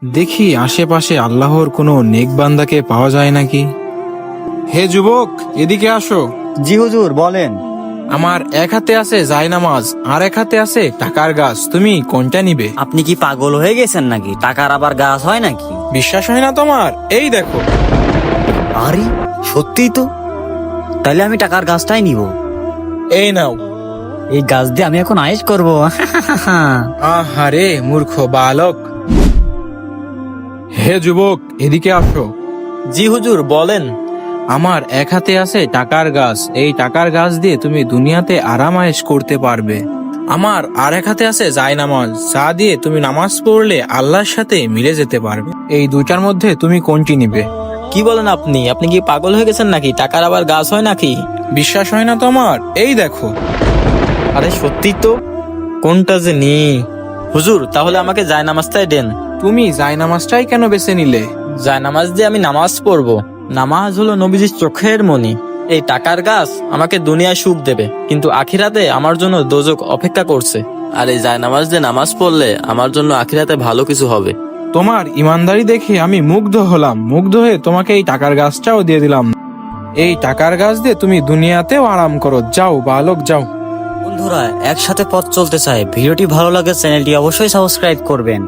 দেখি আশেপাশে আল্লাহর কোনো নেক বান্দাকে পাওয়া যায় নাকি। হে যুবক, এদিকে আসো। জি হুজুর, বলেন। আমার এক হাতে আছে জায়নামাজ, আর এক হাতে আছে টাকার গাছ, তুমি কোনটা নিবে? আপনি কি পাগল হয়ে গেছেন নাকি? টাকার আবার গাছ হয় নাকি? বিশ্বাস হয় না তোমার? এই দেখো। আরে সত্যিই তো, তাহলে আমি টাকার গাছটাই নিব। এই নাও। এই গাছ দিয়ে আমি এখন আয়েশ করব। আহারে মূর্খ বালক। হে যুবক, এদিকে আসো। জি হুজুর, বলেন। আমার এক হাতে আছে টাকার গাছ, এই টাকার গাছ দিয়ে তুমি দুনিয়াতে আরাম আয়েশ করতে পারবে। আমার আর এক হাতে আছে জায়নামাজ, যা দিয়ে তুমি নামাজ পড়লে আল্লাহর সাথে মিলে যেতে পারবে। এই দুইটার মধ্যে তুমি কোনটি নিবে? কি বলেন আপনি? আপনি কি পাগল হয়ে গেছেন নাকি? টাকার আবার গাছ হয় নাকি? বিশ্বাস হয় না তোমার? এই দেখো। আরে সত্যি তো, কোনটা যে নি? হুজুর, তাহলে আমাকে জায়নামাজটাই দেন। তুমি জায়নামাজটাই কেন বেছে নিলে? জায়নামাজ দিয়ে আমি নামাজ পড়বো। নামাজ হলো নবীজির চোখের মনি। এই টাকার গাছ আমাকে দুনিয়ায় সুখ দেবে, কিন্তু আখিরাতে আমার জন্য দোজক অপেক্ষা করছে। আর এই জায়নামাজ দিয়ে নামাজ পড়লে আমার জন্য আখিরাতে ভালো কিছু হবে। তোমার ইমানদারি দেখে আমি মুগ্ধ হলাম, মুগ্ধ হয়ে তোমাকে এই টাকার গাছটাও দিয়ে দিলাম। এই টাকার গাছ দিয়ে তুমি দুনিয়াতেও আরাম করো। যাও বালক, যাও। বন্ধুরা, একসাথে পথ চলতে চায়, ভিডিওটি ভালো লাগে চ্যানেলটি অবশ্যই সাবস্ক্রাইব করবেন।